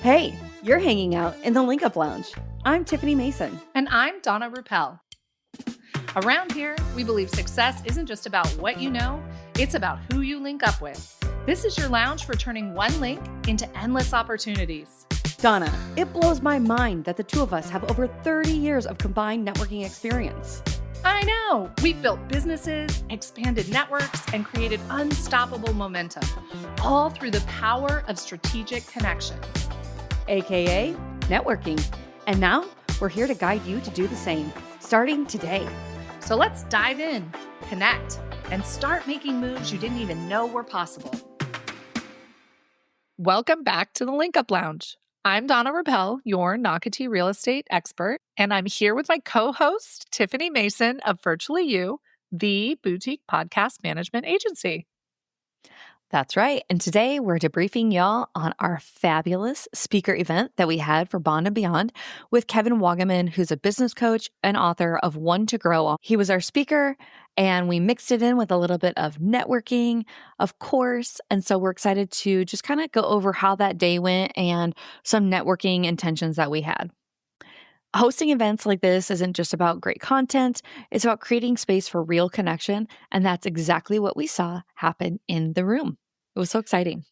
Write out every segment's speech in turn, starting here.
Hey, you're hanging out in the Link Up Lounge. I'm Tiffany Mason. And I'm Donna Ruppel. Around here, we believe success isn't just about what you know, it's about who you link up with. This is your lounge for turning one link into endless opportunities. Donna, it blows my mind that the two of us have over 30 years of combined networking experience. I know! We've built businesses, expanded networks, and created unstoppable momentum, all through the power of strategic connections. AKA networking. And now we're here to guide you to do the same, starting today. So let's dive in, connect, and start making moves you didn't even know were possible. Welcome back to the Link Up Lounge. I'm Donna Ruppel, your Nocatee real estate expert, and I'm here with my co-host, Tiffany Mason of Virtually You, the boutique podcast management agency. That's right. And today we're debriefing y'all on our fabulous speaker event that we had for Bond and Beyond with Kevin Waugaman, who's a business coach and author of One to Grow. He was our speaker, and we mixed it in with a little bit of networking, of course. And so we're excited to just kind of go over how that day went and some networking intentions that we had. Hosting events like this isn't just about great content, it's about creating space for real connection. And that's exactly what we saw happen in the room. It was so exciting.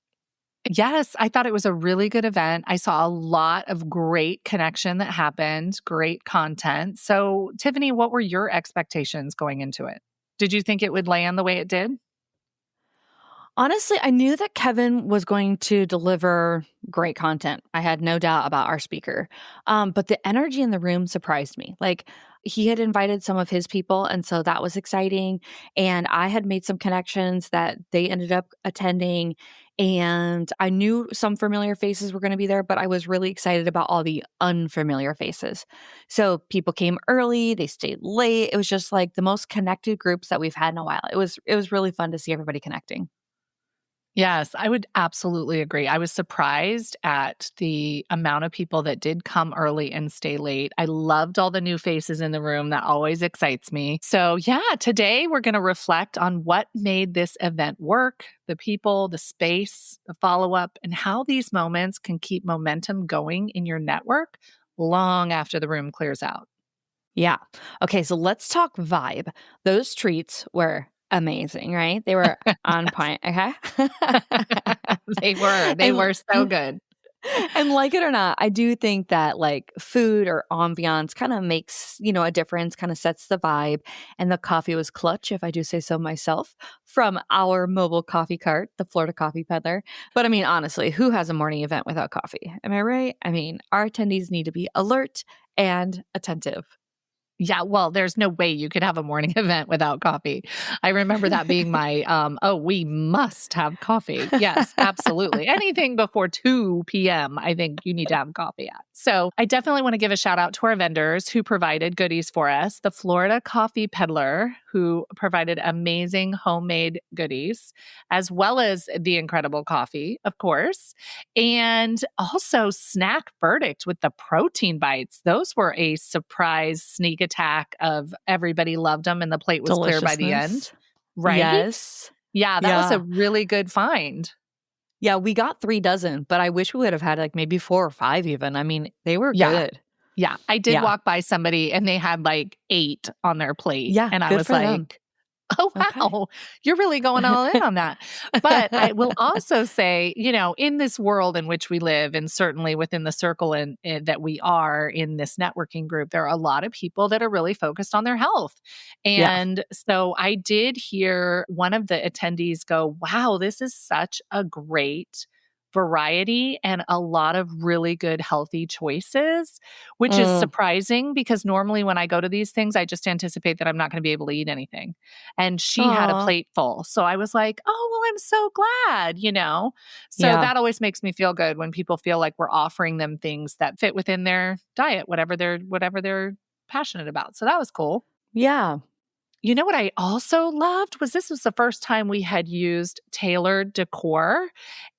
Yes, I thought it was a really good event. I saw a lot of great connection that happened, great content. So, Tiffany, what were your expectations going into it? Did you think it would land the way it did? Honestly, I knew that Kevin was going to deliver great content. I had no doubt about our speaker. But the energy in the room surprised me. Like, he had invited some of his people, and so that was exciting. And I had made some connections that they ended up attending. And I knew some familiar faces were going to be there, but I was really excited about all the unfamiliar faces. So people came early, they stayed late. It was just like the most connected groups that we've had in a while. It was really fun to see everybody connecting. Yes, I would absolutely agree. I was surprised at the amount of people that did come early and stay late. I loved all the new faces in the room. That always excites me. So yeah, today we're going to reflect on what made this event work, the people, the space, the follow-up, and how these moments can keep momentum going in your network long after the room clears out. Yeah. Okay, so let's talk vibe. Those treats were amazing, right? They were on point, okay? They were so good. And like it or not, I do think that like food or ambiance kind of makes, a difference, kind of sets the vibe. And the coffee was clutch, if I do say so myself, from our mobile coffee cart, the Florida Coffee Peddler. But I mean, honestly, who has a morning event without coffee? Am I right? I mean, our attendees need to be alert and attentive. Yeah, well, there's no way you could have a morning event without coffee. I remember that being my, we must have coffee. Yes, absolutely. Anything before 2 p.m., I think you need to have coffee at. So I definitely want to give a shout out to our vendors who provided goodies for us. The Florida Coffee Peddler, who provided amazing homemade goodies, as well as the incredible coffee, of course. And also Snack Verdict with the protein bites. Those were a surprise sneak attack of everybody loved them and the plate was clear by the end. Right? Yes. Yeah, that was a really good find. Yeah, we got 3 dozen, but I wish we would have had like maybe 4 or 5 even. I mean, they were good. Yeah, I did walk by somebody and they had like 8 on their plate. Yeah, and I was like, them. Oh, wow. Okay. You're really going all in on that. But I will also say, in this world in which we live, and certainly within the circle that we are in this networking group, there are a lot of people that are really focused on their health. And so I did hear one of the attendees go, wow, this is such a great variety and a lot of really good healthy choices, which is surprising because normally when I go to these things, I just anticipate that I'm not going to be able to eat anything. And she had a plate full. So I was like, oh, well, I'm so glad, So that always makes me feel good when people feel like we're offering them things that fit within their diet, whatever they're passionate about. So that was cool. Yeah. You know what I also loved was this was the first time we had used tailored decor,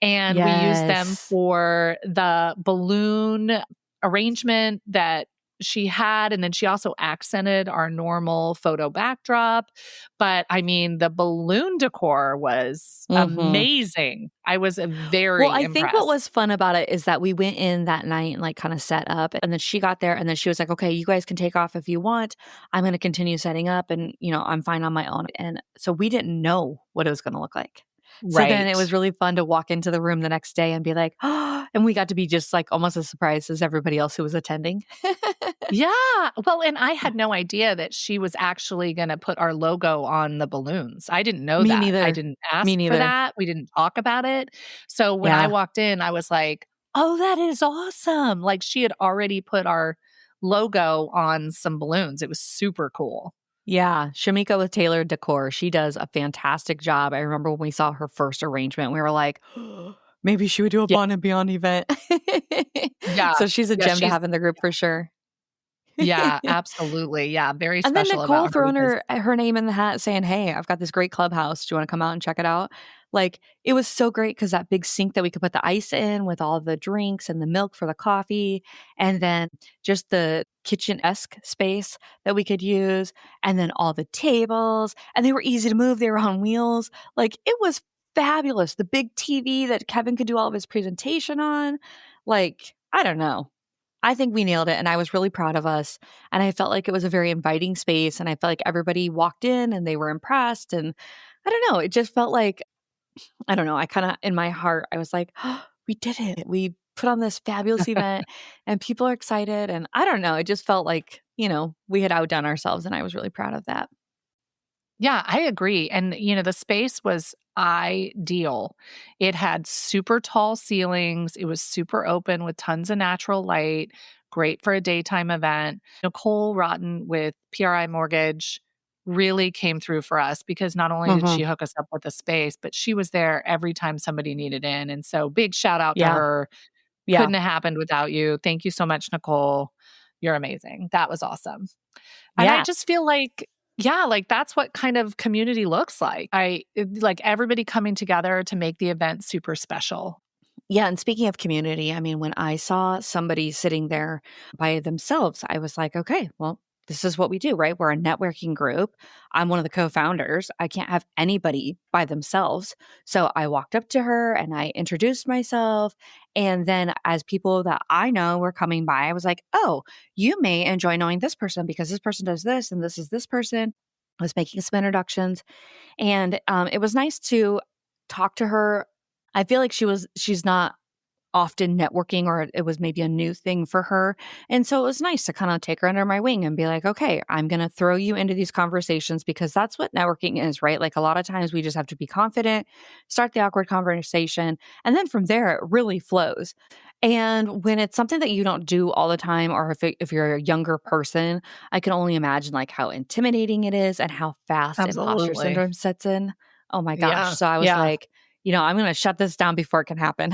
and we used them for the balloon arrangement that she had. And then she also accented our normal photo backdrop. But I mean, the balloon decor was Mhm. amazing. I was Well, very I think what impressed. was fun about it is that we went in that night and, like, kinda set up, and then she got there, and then she was like, "Okay, you guys can take off if you want. I'm gonna continue setting up, and, I'm fine on my own." And so we didn't know what it was gonna look like. So then it Right. was really fun to walk into the room the next day and be like, "Oh," and we got to be just, like, almost as surprised as everybody else who was attending. Yeah. Well, and I had no idea that she was actually going to put our logo on the balloons. I didn't know Me that. I neither. didn't Me ask for neither. that. We didn't talk about it. So when I Yeah. walked in, I was like, oh, that is awesome. Like she had already put our logo on some balloons. It was super cool. Yeah, Shamika with Tailored Decor, she does a fantastic job. I remember when we saw her first arrangement, we were like, "Maybe she would do a Yeah. Bond& and Beyond event." Yeah. So she's a Yeah. gem to have in the group for sure. Yeah, absolutely. Yeah. Very And then special Nicole about her throwing because, her name in the hat saying, "Hey, I've got this great clubhouse. Do you wanna come out and check it out?" Like, it was so great because that big sink that we could put the ice in with all the drinks and the milk for the coffee, and then just the kitchen-esque space that we could use, and then all the tables, and they were easy to move, they were on wheels. Like, it was fabulous. The big TV that Kevin could do all of his presentation on. Like, I don't know. I think we nailed it, and I was really proud of us, and I felt like it was a very inviting space, and I felt like everybody walked in and they were impressed, and I don't know, it just felt like I don't know, I kinda in my heart, I was like, "Oh, we did it. We put on this fabulous event, and people are excited," and I don't know, it just felt like, we had outdone ourselves, and I was really proud of that. yeah, I agree. And, the space was ideal. It had super tall ceilings. It was super open with tons of natural light, great for a daytime event. Nicole Rotten with PRI Mortgage really came through for us because not only did she Mhm. hook us up with a space, but she was there every time somebody needed in. And so big shout out to Yeah. her. Yeah. Couldn't have happened without you. Thank you so much, Nicole. You're amazing. That was awesome. And I Yeah. just feel like, yeah, like that's what kind of community looks like. Like everybody coming together to make the event super special. Yeah, and speaking of community, I mean, when I saw somebody sitting there by themselves, I was like, okay, well, this is what we do, right? We're a networking group. I'm one of the co founders. I can't have anybody by themselves. So I walked up to her and I introduced myself. And then, as people that I know were coming by, I was like, oh, you may enjoy knowing this person because this person does this and this is this person. I was making some introductions. And it was nice to talk to her. I feel like she's not often networking, or it was maybe a new thing for her. And so it was nice to kind of take her under my wing and be like, okay, I'm going to throw you into these conversations because that's what networking is, right? Like a lot of times we just have to be confident, start the awkward conversation, and then from there it really flows. And when it's something that you don't do all the time, or if you're a younger person, I can only imagine like how intimidating it is and how fast imposter Absolutely. syndrome sets in. Oh my gosh. Yeah. So I was Yeah. like, I'm going to shut this down before it can happen.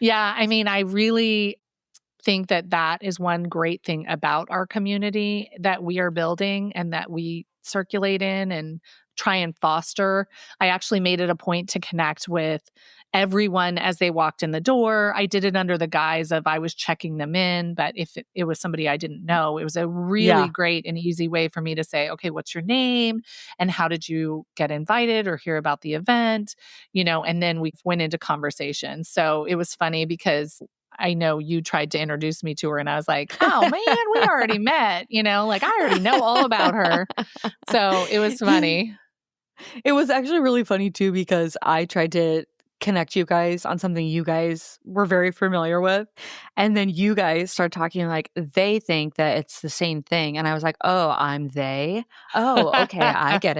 Yeah. I mean, I really think that that is one great thing about our community that we are building and that we circulate in and try and foster. I actually made it a point to connect with everyone as they walked in the door. I did it under the guise of I was checking them in, but if it was somebody I didn't know, it was a really Yeah. great and easy way for me to say, okay, what's your name? And how did you get invited or hear about the event? And then we went into conversation. So it was funny because I know you tried to introduce me to her and I was like, "Oh man, we already met," like I already know all about her. So it was funny. It was actually really funny too because I tried to connect you guys on something you guys were very familiar with. And then you guys start talking like they think that it's the same thing. And I was like, oh, I'm they. Oh, okay. I get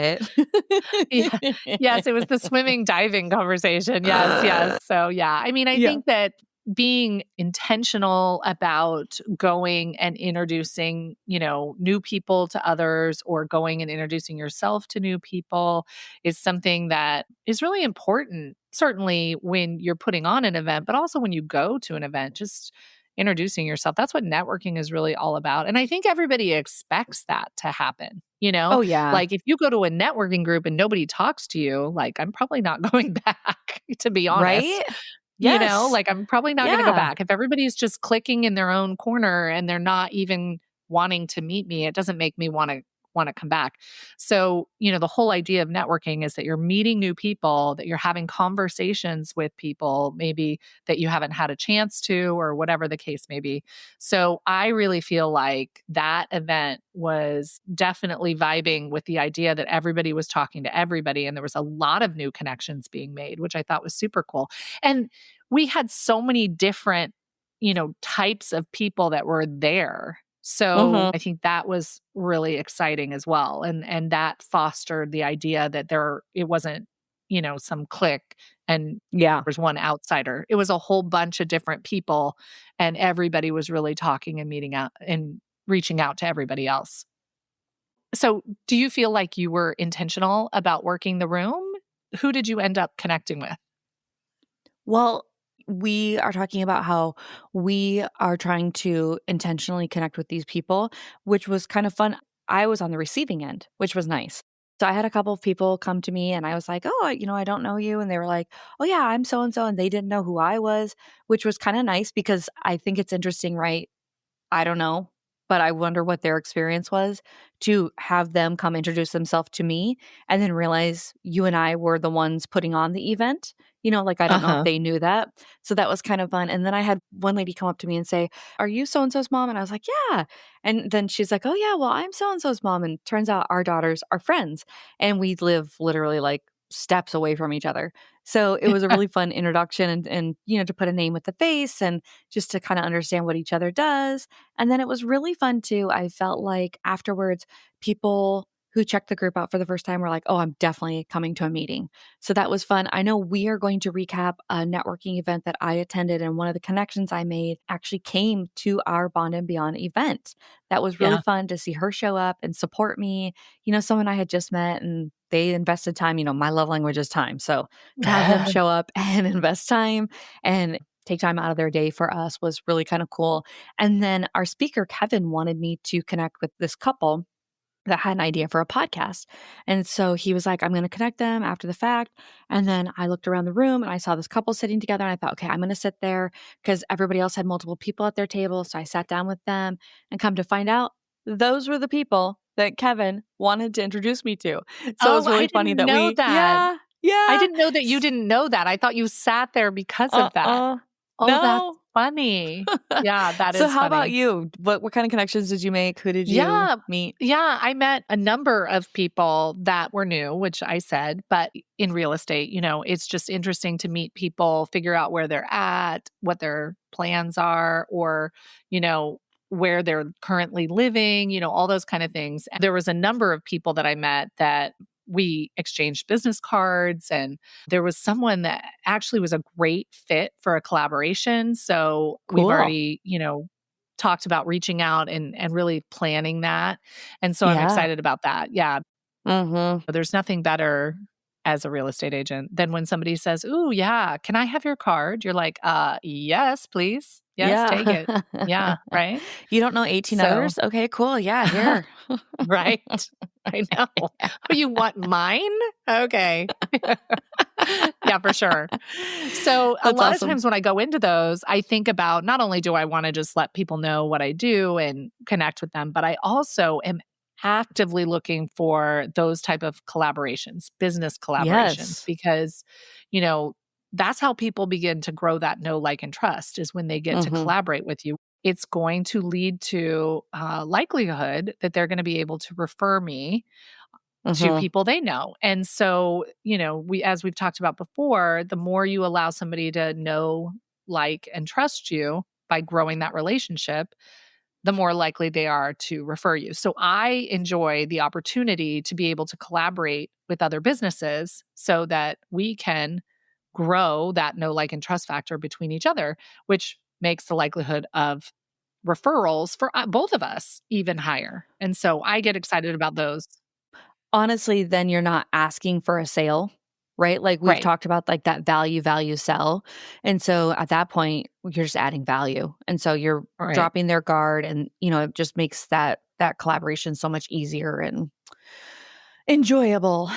Yeah. it. Yes, it was the swimming diving conversation. Yes, yes. So yeah, I mean, I Yeah. think that being intentional about going and introducing, new people to others or going and introducing yourself to new people is something that is really important. Certainly when you're putting on an event, but also when you go to an event, just introducing yourself. That's what networking is really all about. And I think everybody expects that to happen. Oh, yeah. Like if you go to a networking group and nobody talks to you, like I'm probably not going back, to be honest. Right? Yes. Like I'm probably not going to go Yeah. back. If everybody's just clicking in their own corner and they're not even wanting to meet me, it doesn't make me want to come back. So, the whole idea of networking is that you're meeting new people, that you're having conversations with people maybe that you haven't had a chance to or whatever the case may be. So, I really feel like that event was definitely vibing with the idea that everybody was talking to everybody and there was a lot of new connections being made, which I thought was super cool. And we had so many different, types of people that were there. So Mhm. I think that was really exciting as well. And that fostered the idea that it wasn't, some clique and Yeah. there's one outsider. It was a whole bunch of different people and everybody was really talking and meeting out and reaching out to everybody else. So do you feel like you were intentional about working the room? Who did you end up connecting with? Well, we are talking about how we are trying to intentionally connect with these people, which was kind of fun. I was on the receiving end, which was nice. So I had a couple of people come to me and I was like, "Oh, I don't know you." And they were like, "Oh yeah, I'm so and so." And they didn't know who I was, which was kind of nice because I think it's interesting, right? I don't know, but I wonder what their experience was to have them come introduce themselves to me and then realize you and I were the ones putting on the event. Like I don't know if Uh-huh. they knew that. So that was kind of fun. And then I had one lady come up to me and say, "Are you so and so's mom?" And I was like, "Yeah." And then she's like, "Oh, yeah, well, I'm so and so's mom." And turns out our daughters are friends and we live literally like steps away from each other. So it was a really fun introduction and to put a name with the face and just to kind of understand what each other does. And then it was really fun too. I felt like afterwards, people who checked the group out for the first time were like, "Oh, I'm definitely coming to a meeting." So that was fun. I know we are going to recap a networking event that I attended, and one of the connections I made actually came to our Bond and Beyond event. That was really Yeah. fun to see her show up and support me. Someone I had just met and they invested time. My love language is time. So to have them show up and invest time and take time out of their day for us was really kind of cool. And then our speaker, Kevin, wanted me to connect with this couple that had an idea for a podcast. And so he was like, "I'm going to connect them after the fact." And then I looked around the room and I saw this couple sitting together. And I thought, okay, I'm going to sit there because everybody else had multiple people at their table. So I sat down with them and come to find out those were the people that Kevin wanted to introduce me to. So it Oh, was really I funny didn't that know we, that. yeah, I yeah. didn't know that you didn't know that. I thought you sat there because of that. Uh-uh. Oh, that's No. funny. Yeah, that So is how about funny. you? What kind of connections did you make? Who did you Yeah. meet? Yeah, I met a number of people that were new, which I said, but in real estate, it's just interesting to meet people, figure out where they're at, what their plans are, or, you know, where they're currently living, all those kind of things. There was a number of people that I met that we exchanged business cards, and there was someone that actually was a great fit for a collaboration. So we've Cool. already, talked about reaching out and really planning that. And so I'm Yeah. excited about that. Yeah. Mhm. There's nothing better as a real estate agent than when somebody says, "Ooh, yeah, can I have your card?" You're like, yes, please. Yes, take Yeah. it." Yeah, right? You don't know 18 So others? Okay, cool. Yeah, here. right. I know. "Oh, you want mine?" Okay. Yeah, for sure. So a That's lot of awesome. times when I go into those, I think about not only do I want to just let people know what I do and connect with them, but I also am actively looking for those type of collaborations, business collaborations, Yes. because, you know, that's how people begin to grow that know, like, and trust is when they get to Mhm. collaborate with you. It's going to lead to likelihood that they're going to be able to refer me to Mhm. people they know. And so, as we've talked about before, the more you allow somebody to know, like, and trust you by growing that relationship, the more likely they are to refer you. So I enjoy the opportunity to be able to collaborate with other businesses so that we can grow that know, like, and trust factor between each other, which makes the likelihood of referrals for both of us even higher. And so I get excited about those. Honestly, then you're not asking for a sale, right? Like, we've Right. talked about, like, that value sell, and so at that point, you're just adding value, and so you're Right. dropping their guard and, it just makes that collaboration so much easier, and Enjoyable.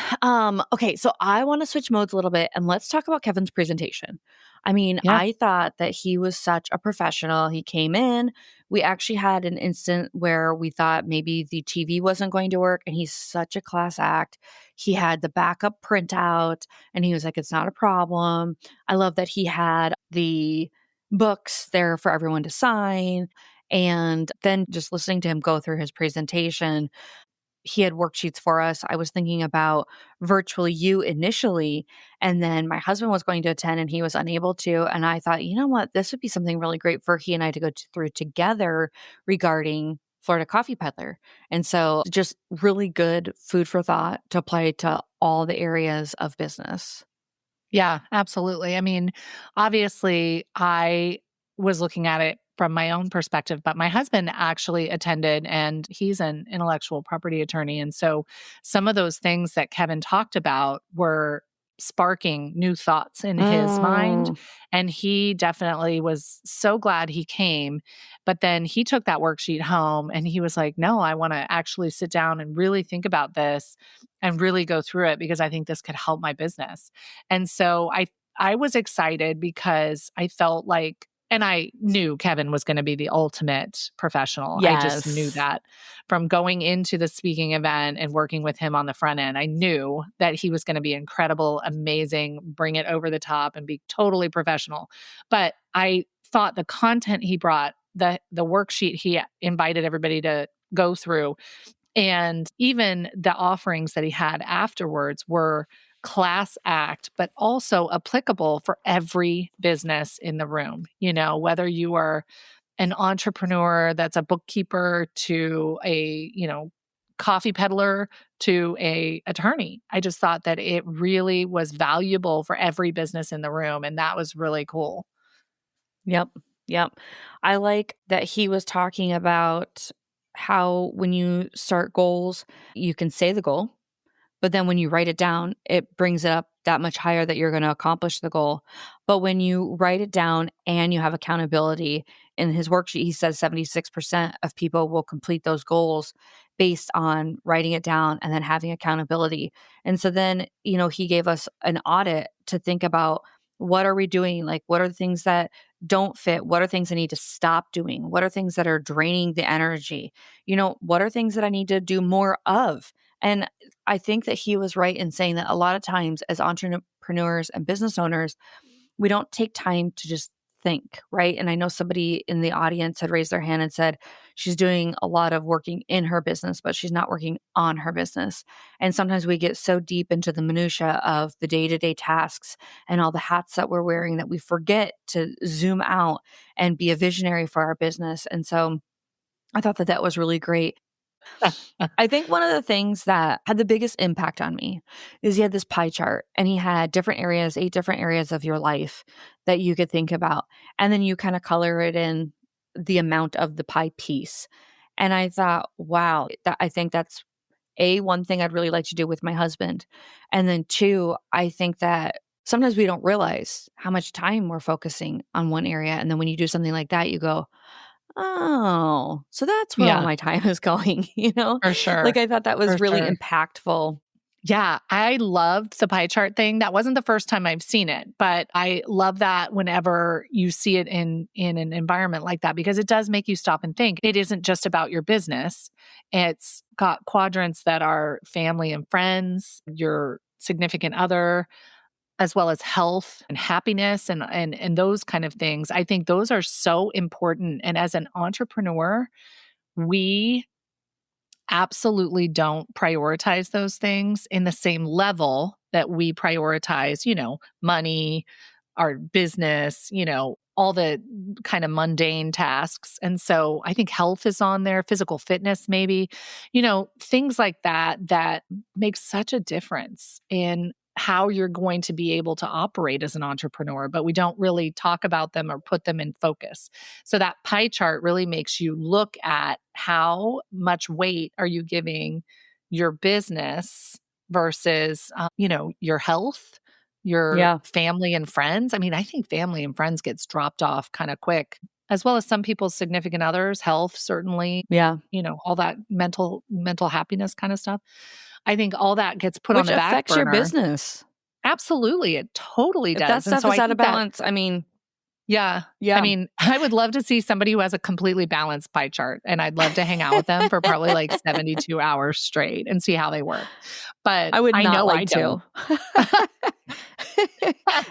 Okay, so I want to switch modes a little bit and let's talk about Kevin's presentation. I mean, Yeah. I thought that he was such a professional. He came in. We actually had an instant where we thought maybe the TV wasn't going to work, and he's such a class act. He had the backup printout and he was like, it's not a problem. I love that he had the books there for everyone to sign. And then just listening to him go through his presentation, he had worksheets for us. I was thinking about virtually you initially, and then my husband was going to attend and he was unable to. And I thought, you know what, this would be something really great for he and I to go through together regarding Florida Coffee Peddler. And so just really good food for thought to apply to all the areas of business. Yeah, absolutely. I mean, obviously, I was looking at it from my own perspective, but my husband actually attended and he's an intellectual property attorney. And so some of those things that Kevin talked about were sparking new thoughts in his mind. Mm, And he definitely was so glad he came. But then he took that worksheet home and he was like, no, I want to actually sit down and really think about this and really go through it because I think this could help my business. And so I was excited because I felt like, and I knew Kevin was going to be the ultimate professional. I just knew yes. that from going into the speaking event and working with him on the front end. I knew that he was going to be incredible, amazing, bring it over the top and be totally professional. But I thought the content he brought, the worksheet he invited everybody to go through, and even the offerings that he had afterwards were class act, but also applicable for every business in the room. You know, whether you are an entrepreneur that's a bookkeeper to a, coffee peddler to a attorney. I just thought that it really was valuable for every business in the room. And that was really cool. Yep. Yep. I like that he was talking about how when you start goals, you can say the goal, but then when you write it down, it brings it up that much higher that you're going to accomplish the goal. But when you write it down and you have accountability, in his worksheet, he says 76% of people will complete those goals based on writing it down and then having accountability. And so then, he gave us an audit to think about what are we doing? Like, what are the things that don't fit? What are things I need to stop doing? What are things that are draining the energy? What are things that I need to do more of? And I think that he was right in saying that a lot of times as entrepreneurs and business owners, we don't take time to just think, right? And I know somebody in the audience had raised their hand and said she's doing a lot of working in her business, but she's not working on her business. And sometimes we get so deep into the minutia of the day-to-day tasks and all the hats that we're wearing that we forget to zoom out and be a visionary for our business. And so I thought that that was really great. I think one of the things that had the biggest impact on me is he had this pie chart and he had different areas, 8 different areas of your life that you could think about. And then you kind of color it in the amount of the pie piece. And I thought, wow, I think that's one thing I'd really like to do with my husband. And then two, I think that sometimes we don't realize how much time we're focusing on one area. And then when you do something like that, you go, oh, so that's where all Yeah, my time is going, for Like, sure. I thought that For was really sure. impactful. Yeah, I loved the pie chart thing. That wasn't the first time I've seen it, but I love that whenever you see it in an environment like that because it does make you stop and think. It isn't just about your business. It's got quadrants that are family and friends, your significant other, as well as health and happiness and those kind of things. I think those are so important. And as an entrepreneur, we absolutely don't prioritize those things in the same level that we prioritize, money, our business, all the kind of mundane tasks. And so I think health is on there, physical fitness, maybe, things like that, that makes such a difference in how you're going to be able to operate as an entrepreneur, but we don't really talk about them or put them in focus. So that pie chart really makes you look at how much weight are you giving your business versus, your health, your Yeah. family and friends. I mean, I think family and friends gets dropped off kind of quick, as well as some people's significant others, health, certainly, Yeah. all that mental happiness kind of stuff. I think all that gets put on Which the back affects your burner. business. Absolutely. It totally If does. that stuff is out of balance, I mean, Yeah. I yeah. mean, I would love to see somebody who has a completely balanced pie chart, and I'd love to hang out with them for probably like 72 hours straight and see how they work. But I would I not know I like to. don't.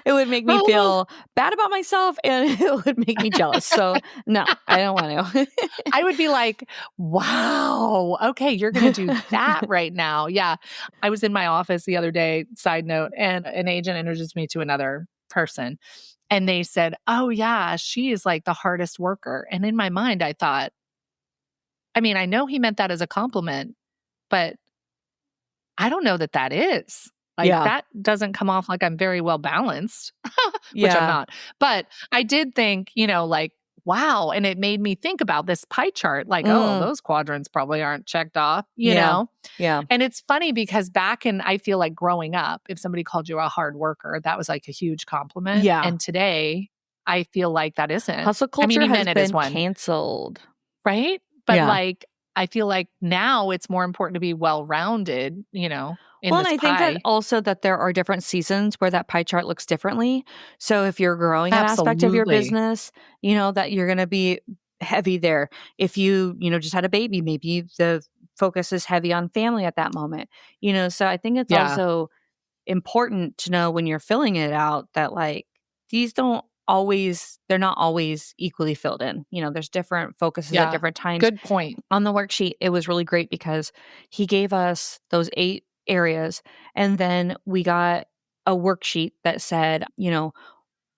It would make me feel bad about myself and it would make me jealous. So, no, I don't want to. I would be like, wow, okay, you're going to do that right now. Yeah. I was in my office the other day, side note, and an agent introduced me to another person. And they said, oh, yeah, she is like the hardest worker. And in my mind, I thought, I mean, I know he meant that as a compliment, but I don't know that that is. Like, Yeah. that doesn't come off like I'm very well balanced, which I'm Yeah. not. But I did think, you know, like, wow. And it made me think about this pie chart, like, oh, Mm, those quadrants probably aren't checked off, you yeah. know? Yeah. And it's funny because back in, I feel like growing up, if somebody called you a hard worker, that was like a huge compliment. Yeah. And today, I feel like that isn't. Hustle I mean, culture he has meant it as been one, canceled. right? But Yeah. like, I feel like now it's more important to be well-rounded, you know, in Well, and this I think that pie. also that there are different seasons where that pie chart looks differently. So if you're growing an aspect of your Absolutely. business, that you're going to be heavy there. If you just had a baby, maybe the focus is heavy on family at that moment. So I think it's Yeah. also important to know when you're filling it out that like they're not always equally filled in. There's different focuses at Yeah. different times. Good point. On the worksheet, it was really great because he gave us those 8 areas and then we got a worksheet that said,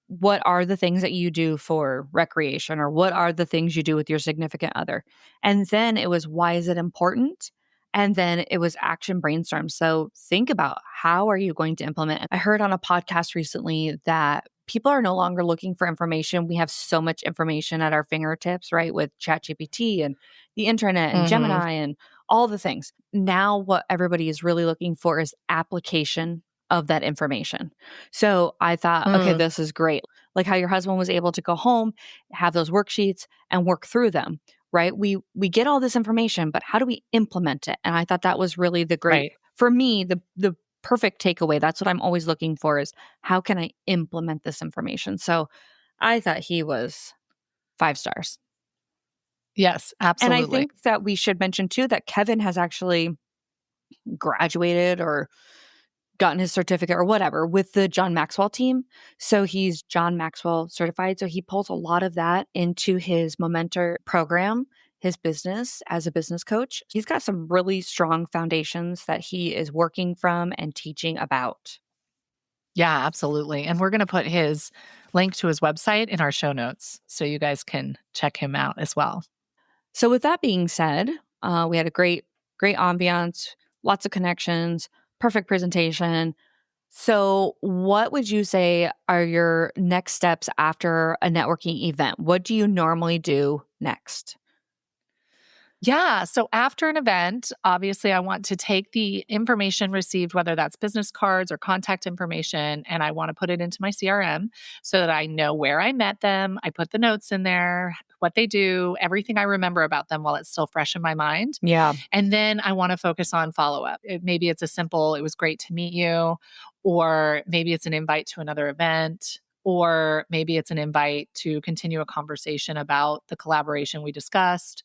what are the things that you do for recreation or what are the things you do with your significant other? And then it was why is it important? And then it was action brainstorm. So think about how are you going to implement it? I heard on a podcast recently that people are no longer looking for information. We have so much information at our fingertips, right? With ChatGPT and the internet and Mhm. Gemini and all the things. Now what everybody is really looking for is application of that information. So I thought, okay, Mm. this is great. Like how your husband was able to go home, have those worksheets and work through them, right? We get all this information, but how do we implement it? And I thought that was really the great Right. for me, the perfect takeaway. That's what I'm always looking for is how can I implement this information? So I thought he was 5 stars. Yes, And I absolutely. think that we should mention too that Kevin has actually graduated or gotten his certificate or whatever with the John Maxwell team. So he's John Maxwell certified. So he pulls a lot of that into his Momentor program, his business as a business coach. He's got some really strong foundations that he is working from and teaching about. Yeah, absolutely. And we're going to put his link to his website in our show notes so you guys can check him out as well. So with that being said, we had a great ambiance, lots of connections, perfect presentation. So, what would you say are your next steps after a networking event? What do you normally do next? Yeah. So after an event, obviously, I want to take the information received, whether that's business cards or contact information, and I want to put it into my CRM so that I know where I met them. I put the notes in there, what they do, everything I remember about them while it's still fresh in my mind. Yeah. And then I want to focus on follow up. Maybe it's a simple, it was great to meet you, or maybe it's an invite to another event. Or maybe it's an invite to continue a conversation about the collaboration we discussed.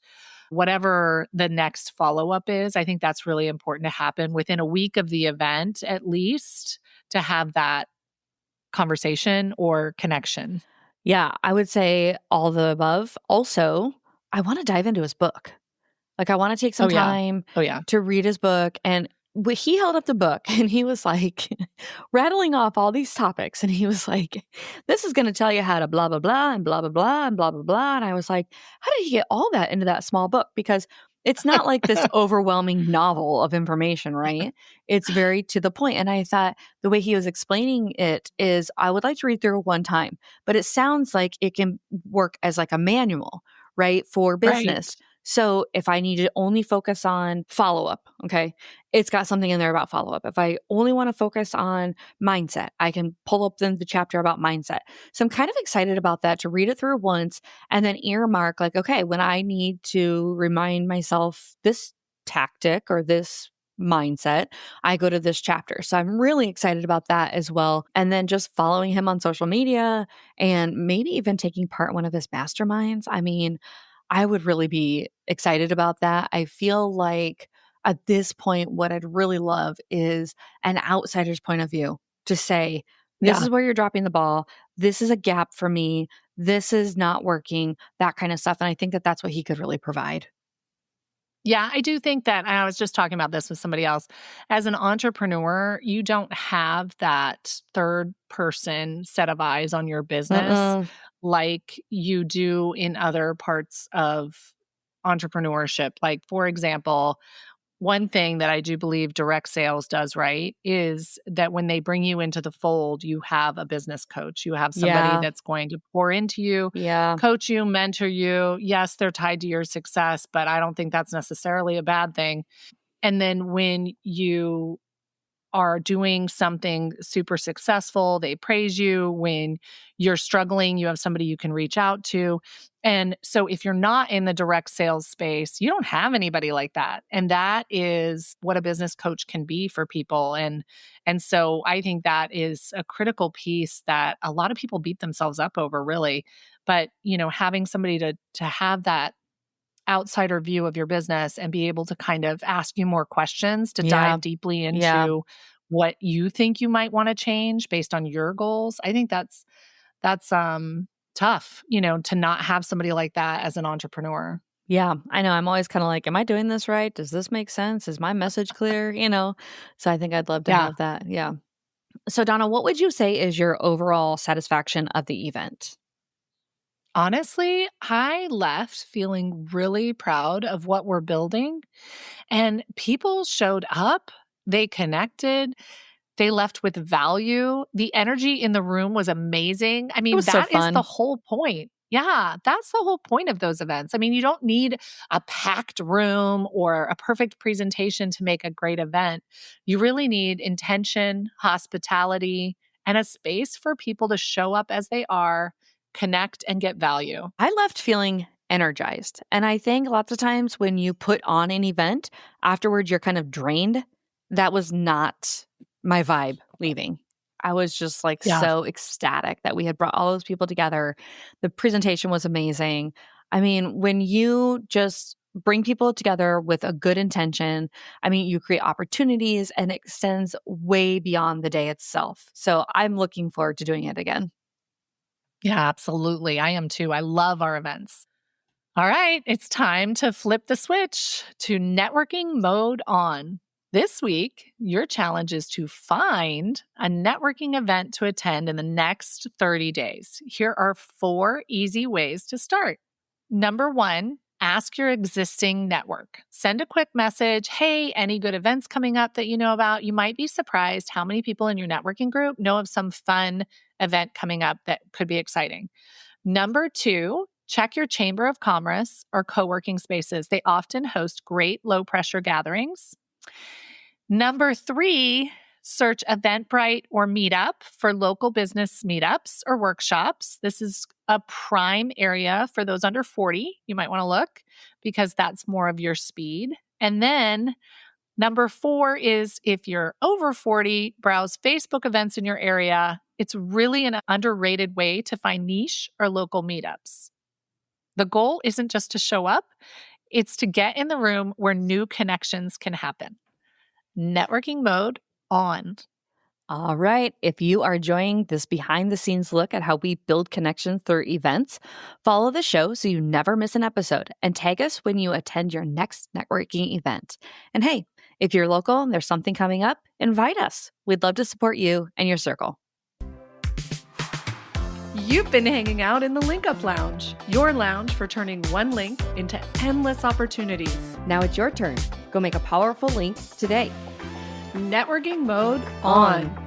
Whatever the next follow up is, I think that's really important to happen within a week of the event, at least to have that conversation or connection. Yeah, I would say all the above. Also, I want to dive into his book. Like, I want to take some Oh, yeah. time Oh, yeah. to read his book. And he held up the book and he was like rattling off all these topics. And he was like, this is going to tell you how to blah, blah, blah, and blah, blah, blah, and blah, blah, blah. And I was like, how did he get all that into that small book? Because it's not like this overwhelming novel of information, right? It's very to the point. And I thought the way he was explaining it is I would like to read through it one time, but it sounds like it can work as like a manual, right? For Right. business. So if I need to only focus on follow up, okay, it's got something in there about follow up. If I only want to focus on mindset, I can pull up then the chapter about mindset. So I'm kind of excited about that to read it through once and then earmark like, okay, when I need to remind myself this tactic or this mindset, I go to this chapter. So I'm really excited about that as well. And then just following him on social media and maybe even taking part in one of his masterminds. I mean, I would really be excited about that. I feel like at this point, what I'd really love is an outsider's point of view to say, this Yeah. is where you're dropping the ball. This is a gap for me. This is not working, that kind of stuff. And I think that that's what he could really provide. Yeah, I do think that, and I was just talking about this with somebody else. As an entrepreneur, you don't have that third person set of eyes on your business Mm-mm. like you do in other parts of entrepreneurship. Like, for example, one thing that I do believe direct sales does right is that when they bring you into the fold, you have a business coach. You have somebody Yeah. that's going to pour into you, Yeah. coach you, mentor you. Yes, they're tied to your success, but I don't think that's necessarily a bad thing. And then when you are doing something super successful, they praise you. When you're struggling, you have somebody you can reach out to. And so if you're not in the direct sales space, you don't have anybody like that. And that is what a business coach can be for people. And so I think that is a critical piece that a lot of people beat themselves up over, really. But, having somebody to have that outsider view of your business and be able to kind of ask you more questions to Yeah. dive deeply Yeah. into what you think you might want to change based on your goals. I think that's tough, to not have somebody like that as an entrepreneur. Yeah, I know. I'm always kind of like, am I doing this right? Does this make sense? Is my message clear? So I think I'd love to Yeah. have that. Yeah. So, Donna, what would you say is your overall satisfaction of the event? Honestly, I left feeling really proud of what we're building, and people showed up, they connected, they left with value. The energy in the room was amazing. I It mean, was so that is the fun. whole point. Yeah, that's the whole point of those events. I mean, you don't need a packed room or a perfect presentation to make a great event. You really need intention, hospitality, and a space for people to show up as they are, connect, and get value. I left feeling energized. And I think lots of times when you put on an event, afterwards you're kind of drained. That was not my vibe leaving. I was just like Yeah. so ecstatic that we had brought all those people together. The presentation was amazing. I mean, when you just bring people together with a good intention, I mean, you create opportunities and it extends way beyond the day itself. So I'm looking forward to doing it again. Yeah, absolutely. I am too. I love our events. All right, it's time to flip the switch to networking mode on. This week, your challenge is to find a networking event to attend in the next 30 days. Here are 4 easy ways to start. Number 1, ask your existing network. Send a quick message. Hey, any good events coming up that you know about? You might be surprised how many people in your networking group know of some fun event coming up that could be exciting. Number 2, check your chamber of commerce or co-working spaces. They often host great low-pressure gatherings. Number 3, search Eventbrite or Meetup for local business meetups or workshops. This is a prime area for those under 40. You might want to look because that's more of your speed. And then number 4 is if you're over 40, browse Facebook events in your area. It's really an underrated way to find niche or local meetups. The goal isn't just to show up, it's to get in the room where new connections can happen. Networking mode on. All right. If you are enjoying this behind the scenes look at how we build connections through events, follow the show so you never miss an episode and tag us when you attend your next networking event. And hey, if you're local and there's something coming up, invite us. We'd love to support you and your circle. You've been hanging out in the Link Up Lounge, your lounge for turning one link into endless opportunities. Now it's your turn. Go make a powerful link today. Networking mode on.